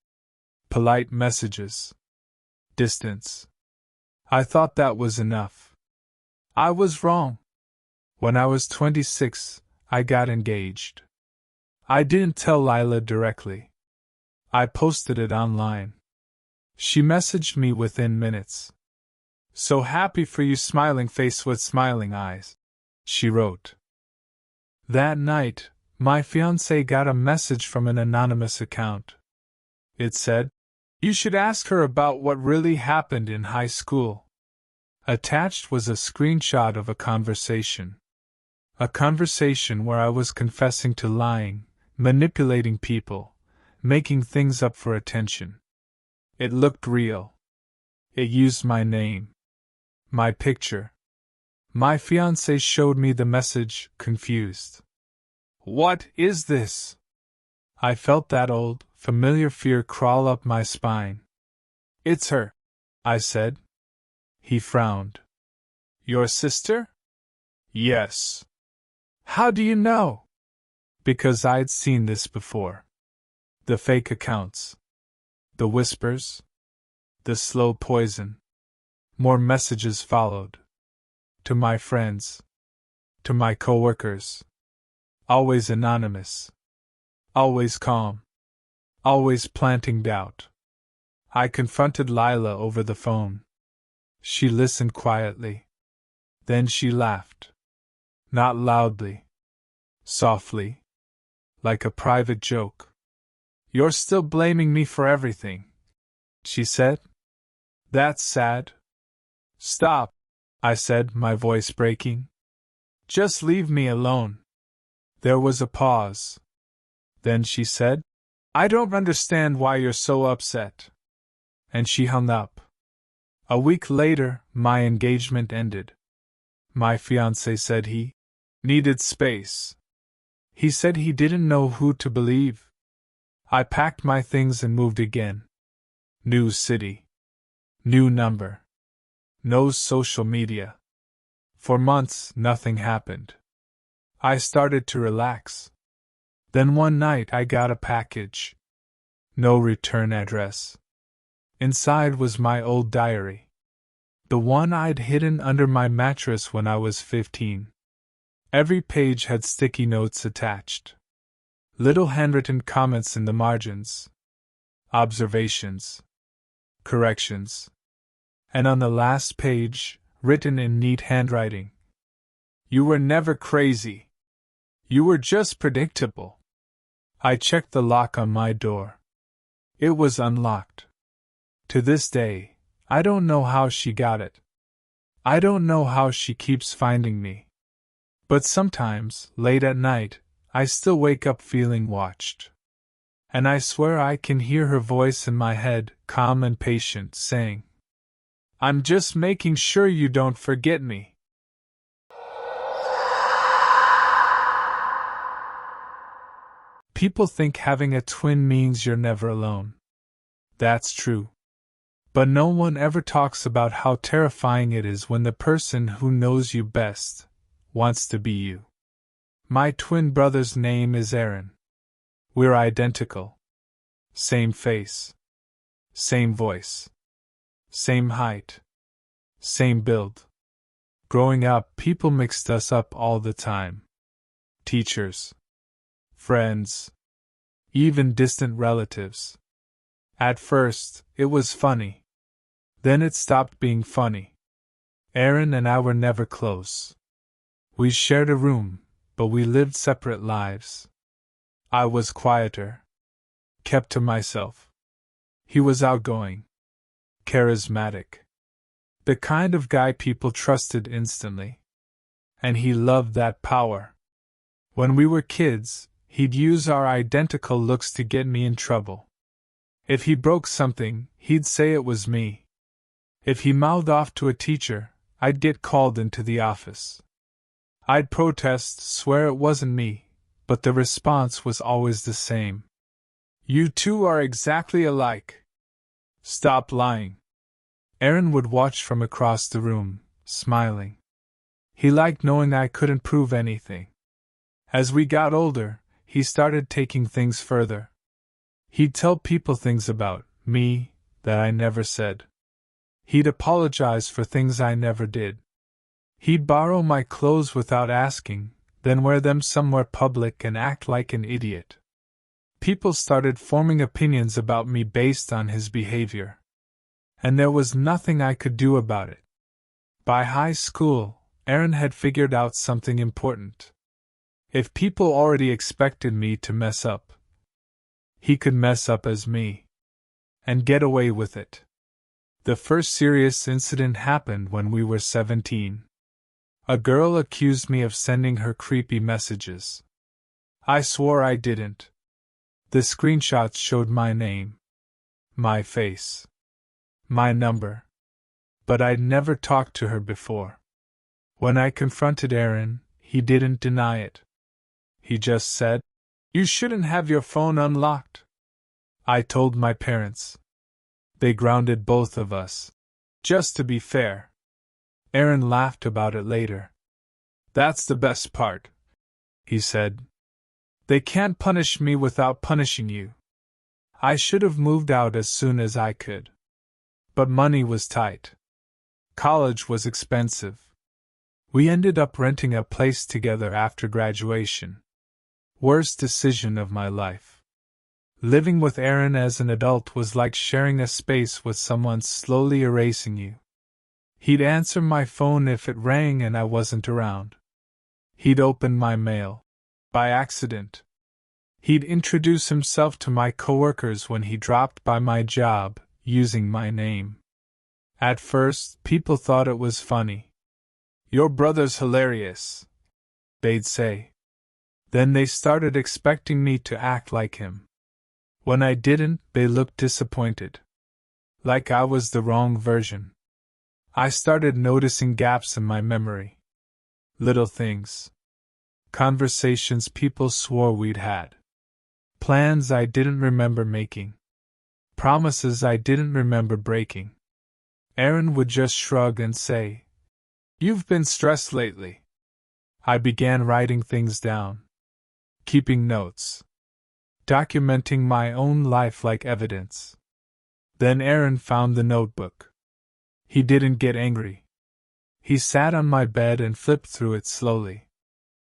Polite messages. Distance. I thought that was enough. I was wrong. When I was 26, I got engaged. I didn't tell Lila directly. I posted it online. She messaged me within minutes. "So happy for you, smiling face with smiling eyes," she wrote. That night, my fiancé got a message from an anonymous account. It said, "You should ask her about what really happened in high school." Attached was a screenshot of a conversation. A conversation where I was confessing to lying, manipulating people, making things up for attention. It looked real. It used my name. My picture. My fiancé showed me the message, confused. "What is this?" I felt that old, familiar fear crawl up my spine. It's her, I said. He frowned. Your sister? Yes. How do you know? Because I'd seen this before. The fake accounts. The whispers. The slow poison. More messages followed. To my friends. To my coworkers. Always anonymous. Always calm. Always planting doubt. I confronted Lila over the phone. She listened quietly. Then she laughed. Not loudly. Softly. Like a private joke. You're still blaming me for everything, she said. That's sad. Stop, I said, my voice breaking. Just leave me alone. There was a pause. Then she said, I don't understand why you're so upset. And she hung up. A week later, my engagement ended. My fiancé said he needed space. He said he didn't know who to believe. I packed my things and moved again. New city. New number. No social media. For months, nothing happened. I started to relax. Then one night I got a package. No return address. Inside was my old diary. The one I'd hidden under my mattress when I was 15. Every page had sticky notes attached. Little handwritten comments in the margins. Observations. Corrections. And on the last page, written in neat handwriting. You were never crazy. You were just predictable. I checked the lock on my door. It was unlocked. To this day, I don't know how she got it. I don't know how she keeps finding me. But sometimes, late at night, I still wake up feeling watched. And I swear I can hear her voice in my head, calm and patient, saying, I'm just making sure you don't forget me. People think having a twin means you're never alone. That's true. But no one ever talks about how terrifying it is when the person who knows you best wants to be you. My twin brother's name is Aaron. We're identical. Same face. Same voice. Same height. Same build. Growing up, people mixed us up all the time. Teachers. Friends. Even distant relatives. At first, it was funny. Then it stopped being funny. Aaron and I were never close. We shared a room, but we lived separate lives. I was quieter. Kept to myself. He was outgoing. Charismatic. The kind of guy people trusted instantly. And he loved that power. When we were kids, he'd use our identical looks to get me in trouble. If he broke something, he'd say it was me. If he mouthed off to a teacher, I'd get called into the office. I'd protest, swear it wasn't me, but the response was always the same. You two are exactly alike. Stop lying. Aaron would watch from across the room, smiling. He liked knowing I couldn't prove anything. As we got older, he started taking things further. He'd tell people things about me that I never said. He'd apologize for things I never did. He'd borrow my clothes without asking, then wear them somewhere public and act like an idiot. People started forming opinions about me based on his behavior. And there was nothing I could do about it. By high school, Aaron had figured out something important. If people already expected me to mess up, he could mess up as me. And get away with it. The first serious incident happened when we were 17. A girl accused me of sending her creepy messages. I swore I didn't. The screenshots showed my name, my face, my number. But I'd never talked to her before. When I confronted Aaron, he didn't deny it. He just said, You shouldn't have your phone unlocked. I told my parents. They grounded both of us. Just to be fair. Aaron laughed about it later. That's the best part, he said. They can't punish me without punishing you. I should have moved out as soon as I could. But money was tight. College was expensive. We ended up renting a place together after graduation. Worst decision of my life. Living with Aaron as an adult was like sharing a space with someone slowly erasing you. He'd answer my phone if it rang and I wasn't around. He'd open my mail. By accident. He'd introduce himself to my coworkers when he dropped by my job, using my name. At first, people thought it was funny. Your brother's hilarious, they'd say. Then they started expecting me to act like him. When I didn't, they looked disappointed. Like I was the wrong version. I started noticing gaps in my memory. Little things. Conversations people swore we'd had. Plans I didn't remember making. Promises I didn't remember breaking. Aaron would just shrug and say, "You've been stressed lately." I began writing things down. Keeping notes. Documenting my own life like evidence. Then Aaron found the notebook. He didn't get angry. He sat on my bed and flipped through it slowly.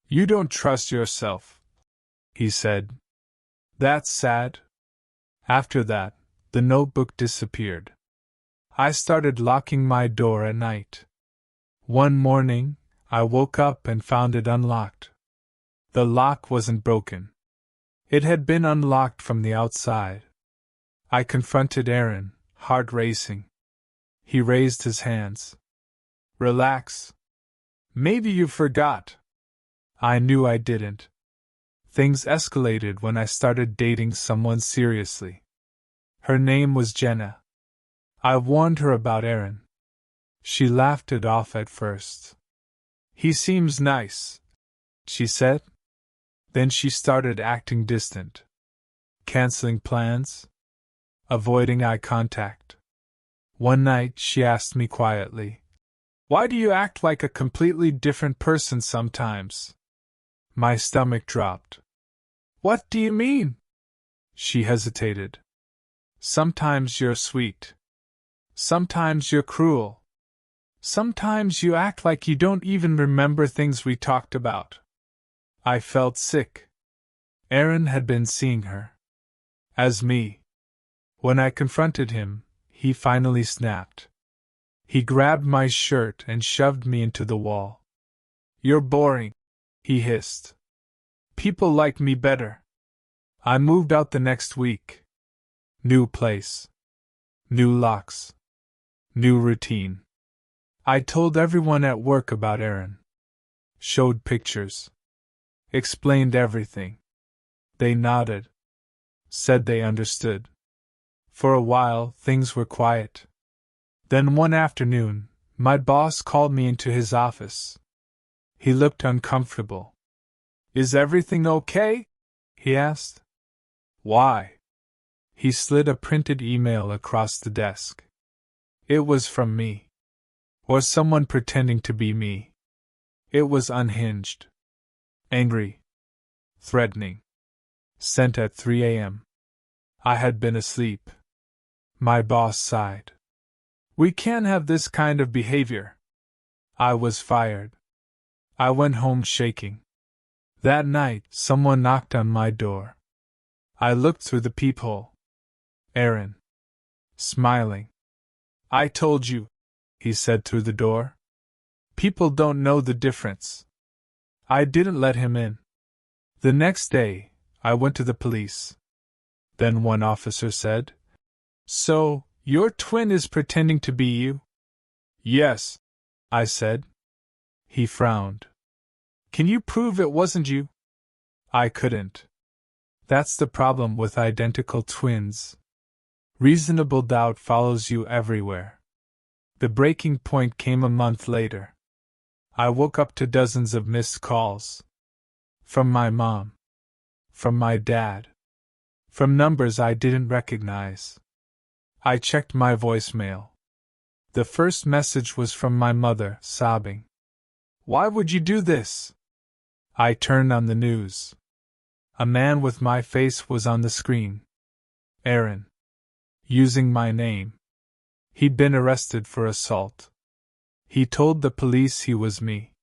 "You don't trust yourself," he said. "That's sad." After that, the notebook disappeared. I started locking my door at night. One morning, I woke up and found it unlocked. The lock wasn't broken. It had been unlocked from the outside. I confronted Aaron, heart racing. He raised his hands. "Relax. Maybe you forgot." I knew I didn't. Things escalated when I started dating someone seriously. Her name was Jenna. I warned her about Aaron. She laughed it off at first. "He seems nice," she said. Then she started acting distant. Canceling plans. Avoiding eye contact. One night she asked me quietly, "Why do you act like a completely different person sometimes?" My stomach dropped. "What do you mean?" She hesitated. "Sometimes you're sweet. Sometimes you're cruel. Sometimes you act like you don't even remember things we talked about." I felt sick. Aaron had been seeing her. As me. When I confronted him, he finally snapped. He grabbed my shirt and shoved me into the wall. "You're boring," he hissed. "People like me better." I moved out the next week. New place. New locks. New routine. I told everyone at work about Aaron. Showed pictures. Explained everything. They nodded. Said they understood. For a while, things were quiet. Then one afternoon, my boss called me into his office. He looked uncomfortable. "Is everything okay?" he asked. "Why?" He slid a printed email across the desk. It was from me. Or someone pretending to be me. It was unhinged. Angry. Threatening. Sent at 3 a.m. I had been asleep. My boss sighed. "We can't have this kind of behavior." I was fired. I went home shaking. That night, someone knocked on my door. I looked through the peephole. Aaron. Smiling. "I told you," he said through the door. "People don't know the difference." I didn't let him in. The next day, I went to the police. Then one officer said, "So, your twin is pretending to be you?" "Yes," I said. He frowned. "Can you prove it wasn't you?" I couldn't. That's the problem with identical twins. Reasonable doubt follows you everywhere. The breaking point came a month later. I woke up to dozens of missed calls. From my mom. From my dad. From numbers I didn't recognize. I checked my voicemail. The first message was from my mother, sobbing. "Why would you do this?" I turned on the news. A man with my face was on the screen. Aaron. Using my name. He'd been arrested for assault. He told the police he was me.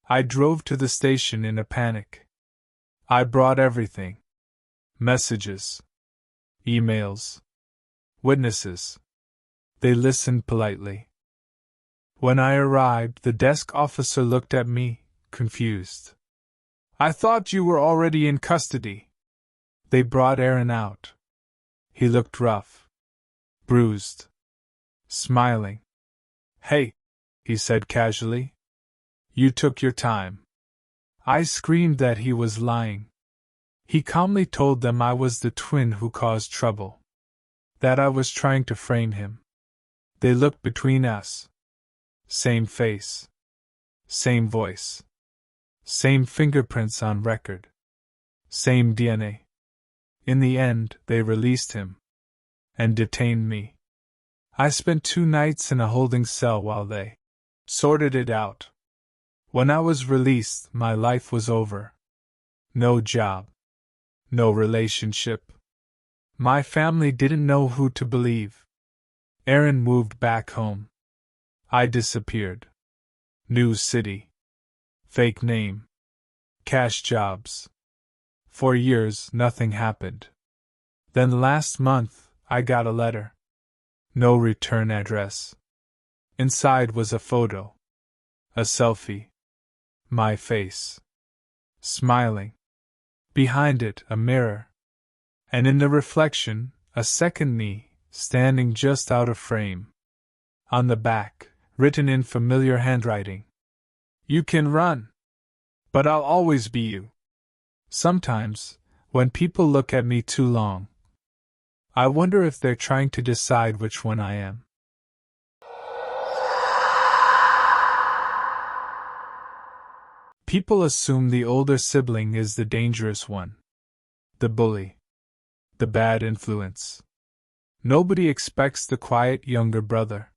I drove to the station in a panic. I brought everything. Messages. Emails. Witnesses. They listened politely. When I arrived, the desk officer looked at me, confused. "I thought you were already in custody." They brought Aaron out. He looked rough. Bruised. Smiling. "Hey," he said casually. "You took your time." I screamed that he was lying. He calmly told them I was the twin who caused trouble. That I was trying to frame him. They looked between us. Same face. Same voice. Same fingerprints on record. Same DNA. In the end, they released him. And detained me. I spent 2 nights in a holding cell while they sorted it out. When I was released, my life was over. No job. No relationship. My family didn't know who to believe. Aaron moved back home. I disappeared. New city. Fake name. Cash jobs. For years, nothing happened. Then last month, I got a letter. No return address. Inside was a photo. A selfie. My face. Smiling. Behind it, a mirror. And in the reflection, a second me, standing just out of frame. On the back, written in familiar handwriting. "You can run. But I'll always be you." Sometimes, when people look at me too long, I wonder if they're trying to decide which one I am. People assume the older sibling is the dangerous one. The bully. The bad influence. Nobody expects the quiet younger brother.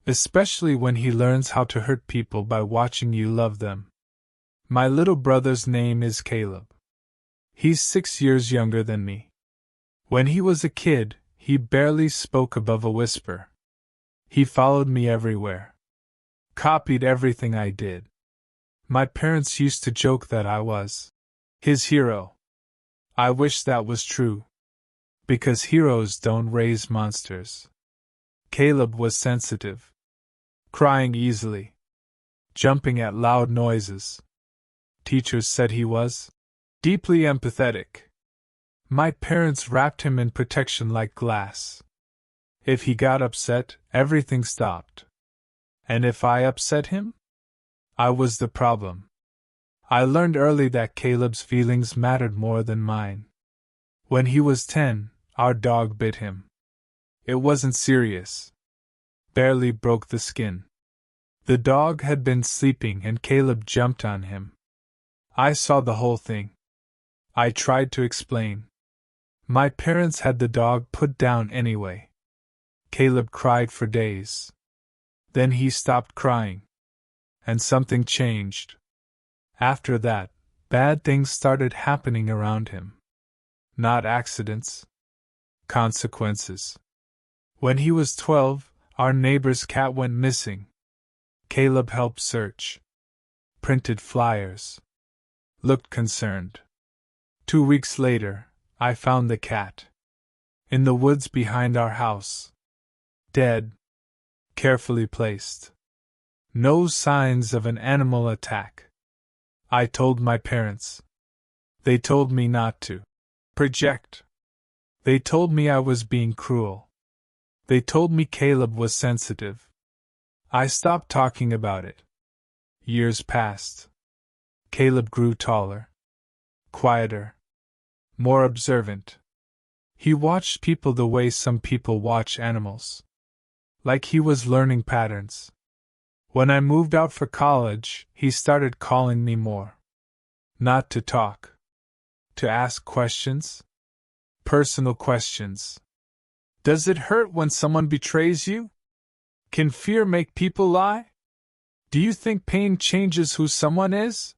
Especially when he learns how to hurt people by watching you love them. My little brother's name is Caleb. He's 6 years younger than me. When he was a kid, he barely spoke above a whisper. He followed me everywhere. Copied everything I did. My parents used to joke that I was his hero. I wish that was true. Because heroes don't raise monsters. Caleb was sensitive. Crying easily. Jumping at loud noises. Teachers said he was deeply empathetic. My parents wrapped him in protection like glass. If he got upset, everything stopped. And if I upset him? I was the problem. I learned early that Caleb's feelings mattered more than mine. When he was 10, our dog bit him. It wasn't serious. Barely broke the skin. The dog had been sleeping and Caleb jumped on him. I saw the whole thing. I tried to explain. My parents had the dog put down anyway. Caleb cried for days. Then he stopped crying. And something changed. After that, bad things started happening around him. Not accidents. Consequences. When he was 12, our neighbor's cat went missing. Caleb helped search. Printed flyers. Looked concerned. 2 weeks later, I found the cat. In the woods behind our house. Dead. Carefully placed. No signs of an animal attack. I told my parents. They told me not to project. They told me I was being cruel. They told me Caleb was sensitive. I stopped talking about it. Years passed. Caleb grew taller. Quieter. More observant. He watched people the way some people watch animals. Like he was learning patterns. When I moved out for college, he started calling me more. Not to talk. To ask questions? Personal questions. Does it hurt when someone betrays you? Can fear make people lie? Do you think pain changes who someone is?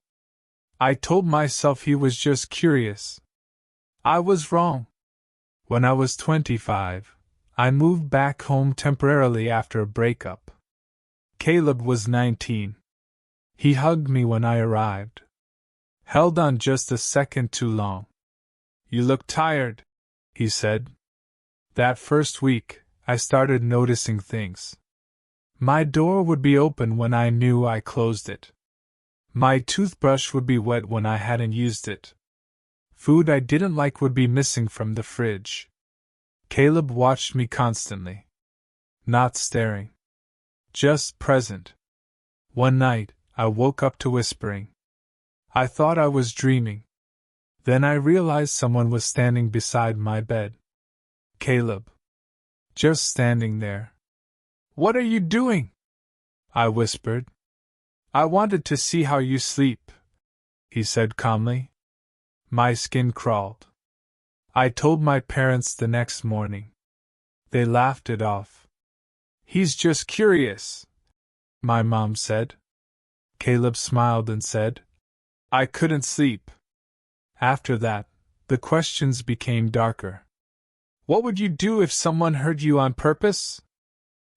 I told myself he was just curious. I was wrong. When I was 25, I moved back home temporarily after a breakup. Caleb was 19. He hugged me when I arrived. Held on just a second too long. You look tired, he said. That first week, I started noticing things. My door would be open when I knew I closed it. My toothbrush would be wet when I hadn't used it. Food I didn't like would be missing from the fridge. Caleb watched me constantly. Not staring. Just present. One night, I woke up to whispering. I thought I was dreaming. Then I realized someone was standing beside my bed. Caleb. Just standing there. What are you doing? I whispered. I wanted to see how you sleep, he said calmly. My skin crawled. I told my parents the next morning. They laughed it off. He's just curious, my mom said. Caleb smiled and said, I couldn't sleep. After that, the questions became darker. What would you do if someone hurt you on purpose?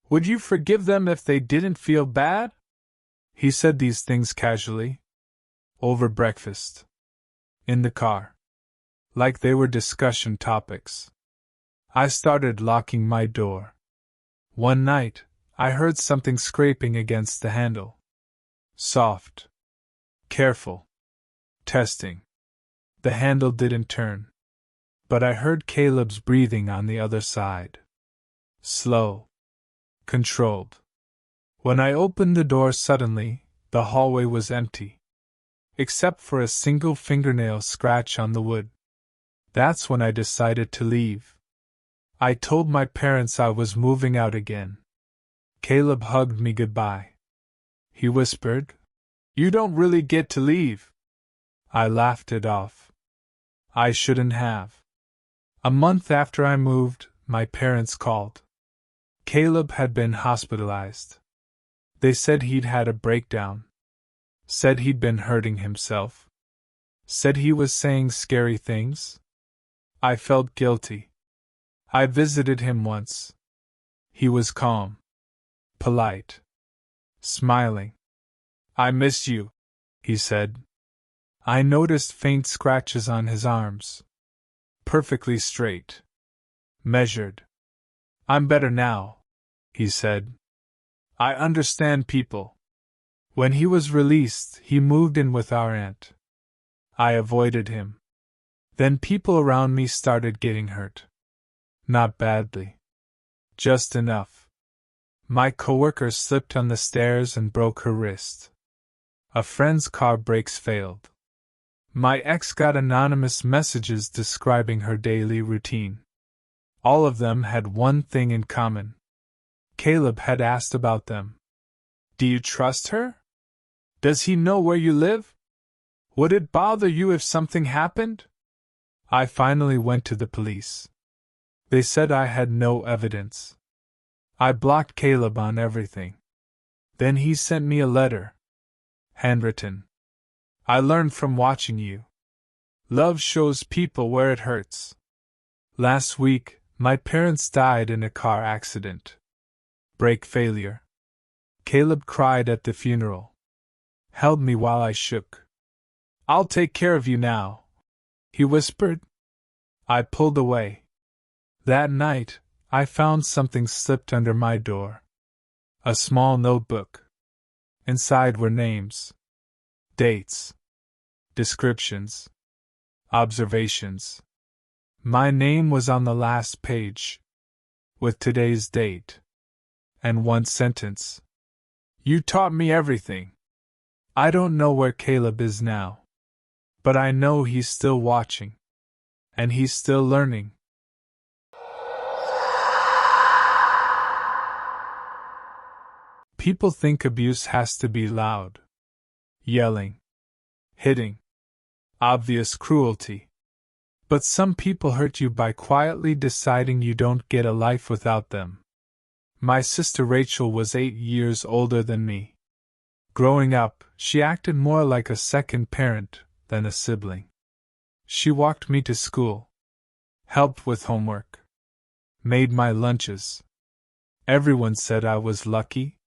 Would you forgive them if they didn't feel bad? He said these things casually. Over breakfast. In the car. Like they were discussion topics. I started locking my door. One night, I heard something scraping against the handle. Soft. Careful. Testing. The handle didn't turn. But I heard Caleb's breathing on the other side. Slow. Controlled. When I opened the door suddenly, the hallway was empty. Except for a single fingernail scratch on the wood. That's when I decided to leave. I told my parents I was moving out again. Caleb hugged me goodbye. He whispered, You don't really get to leave. I laughed it off. I shouldn't have. A month after I moved, my parents called. Caleb had been hospitalized. They said he'd had a breakdown. Said he'd been hurting himself. Said he was saying scary things. I felt guilty. I visited him once. He was calm. Polite. Smiling. I miss you, he said. I noticed faint scratches on his arms. Perfectly straight. Measured. I'm better now, he said. I understand people. When he was released, he moved in with our aunt. I avoided him. Then people around me started getting hurt. Not badly. Just enough. My coworker slipped on the stairs and broke her wrist. A friend's car brakes failed. My ex got anonymous messages describing her daily routine. All of them had one thing in common. Caleb had asked about them. Do you trust her? Does he know where you live? Would it bother you if something happened? I finally went to the police. They said I had no evidence. I blocked Caleb on everything. Then he sent me a letter. Handwritten. I learned from watching you. Love shows people where it hurts. Last week, my parents died in a car accident. Brake failure. Caleb cried at the funeral. Held me while I shook. I'll take care of you now, he whispered. I pulled away. That night, I found something slipped under my door. A small notebook. Inside were names. Dates. Descriptions. Observations. My name was on the last page. With today's date. And one sentence. You taught me everything. I don't know where Caleb is now. But I know he's still watching. And he's still learning. People think abuse has to be loud. Yelling. Hitting. Obvious cruelty. But some people hurt you by quietly deciding you don't get a life without them. My sister Rachel was 8 years older than me. Growing up, she acted more like a second parent than a sibling. She walked me to school, helped with homework, made my lunches. Everyone said I was lucky.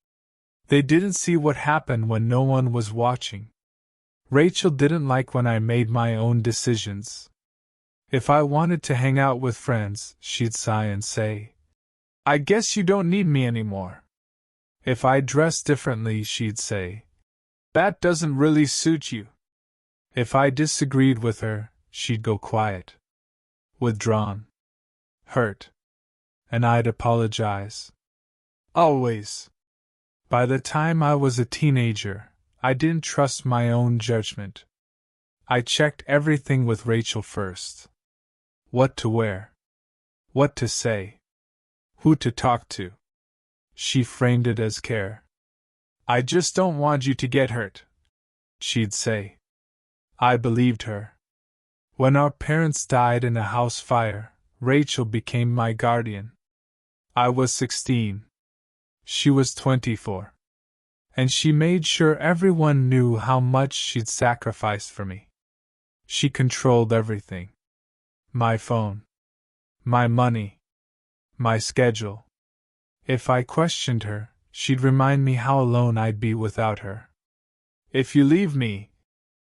They didn't see what happened when no one was watching. Rachel didn't like when I made my own decisions. If I wanted to hang out with friends, she'd sigh and say, "I guess you don't need me anymore." If I dressed differently, she'd say, "That doesn't really suit you." If I disagreed with her, she'd go quiet, withdrawn, hurt, and I'd apologize. Always. By the time I was a teenager, I didn't trust my own judgment. I checked everything with Rachel first. What to wear, what to say, who to talk to. She framed it as care. "I just don't want you to get hurt," she'd say. I believed her. When our parents died in a house fire, Rachel became my guardian. I was 16. She was 24. And she made sure everyone knew how much she'd sacrificed for me. She controlled everything. My phone, my money, my schedule. If I questioned her, she'd remind me how alone I'd be without her. "If you leave me,"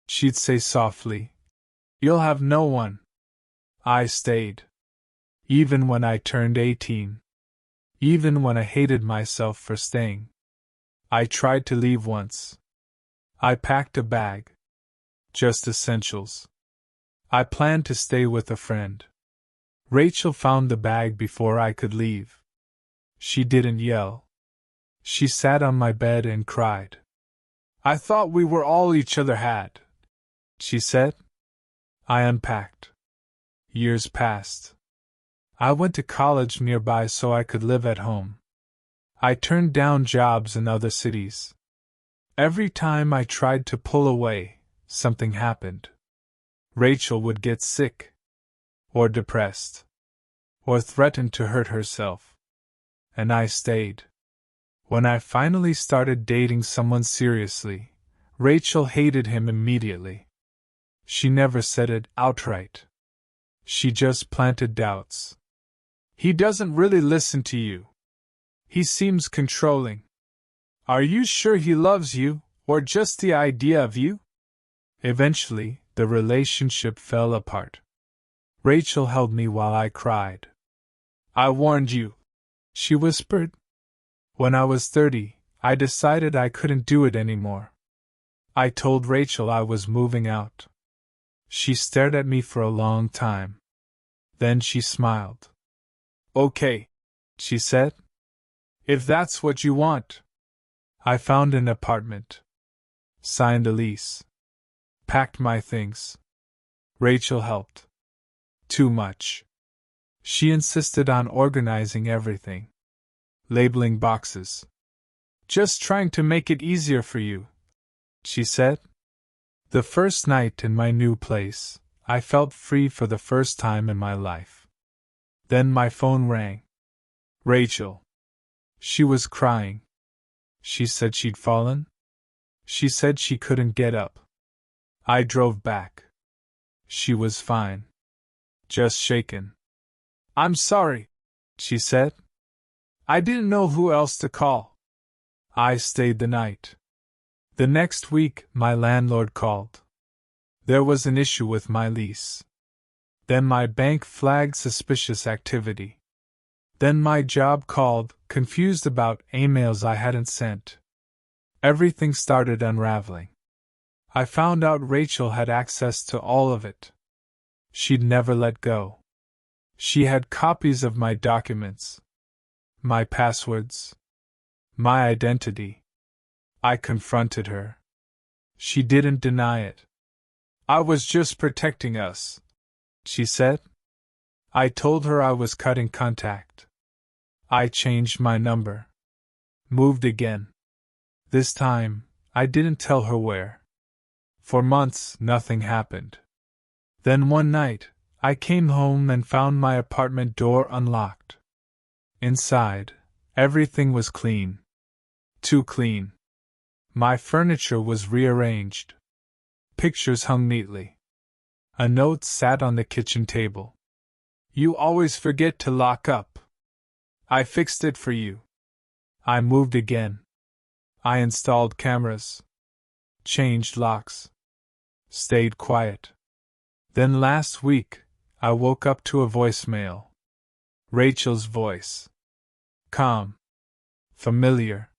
she'd say softly, "you'll have no one." I stayed. Even when I turned 18. Even when I hated myself for staying. I tried to leave once. I packed a bag. Just essentials. I planned to stay with a friend. Rachel found the bag before I could leave. She didn't yell. She sat on my bed and cried. "I thought we were all each other had," she said. I unpacked. Years passed. I went to college nearby so I could live at home. I turned down jobs in other cities. Every time I tried to pull away, something happened. Rachel would get sick, or depressed, or threaten to hurt herself. And I stayed. When I finally started dating someone seriously, Rachel hated him immediately. She never said it outright. She just planted doubts. "He doesn't really listen to you. He seems controlling. Are you sure he loves you, or just the idea of you?" Eventually, the relationship fell apart. Rachel held me while I cried. "I warned you," she whispered. When I was 30, I decided I couldn't do it anymore. I told Rachel I was moving out. She stared at me for a long time. Then she smiled. "Okay," she said. "If that's what you want." I found an apartment. Signed a lease. Packed my things. Rachel helped. Too much. She insisted on organizing everything. Labeling boxes. "Just trying to make it easier for you," she said. The first night in my new place, I felt free for the first time in my life. Then my phone rang. Rachel. She was crying. She said she'd fallen. She said she couldn't get up. I drove back. She was fine. Just shaken. "I'm sorry," she said. "I didn't know who else to call." I stayed the night. The next week, my landlord called. There was an issue with my lease. Then my bank flagged suspicious activity. Then my job called, confused about emails I hadn't sent. Everything started unraveling. I found out Rachel had access to all of it. She'd never let go. She had copies of my documents, my passwords, my identity. I confronted her. She didn't deny it. "I was just protecting us," she said. I told her I was cutting contact. I changed my number. Moved again. This time, I didn't tell her where. For months, nothing happened. Then one night, I came home and found my apartment door unlocked. Inside, everything was clean. Too clean. My furniture was rearranged. Pictures hung neatly. A note sat on the kitchen table. You always forget to lock up. I fixed it for you. I moved again. I installed cameras. Changed locks. Stayed quiet. Then last week, I woke up to a voicemail. Rachel's voice. Calm. Familiar.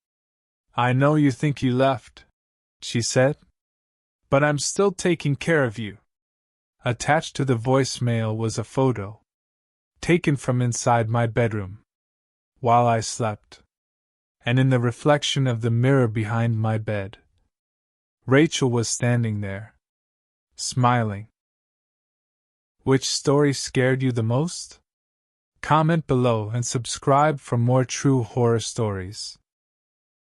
I know you think you left, she said. But I'm still taking care of you. Attached to the voicemail was a photo. Taken from inside my bedroom. While I slept. And in the reflection of the mirror behind my bed, Rachel was standing there. Smiling. Which story scared you the most? Comment below and subscribe for more true horror stories.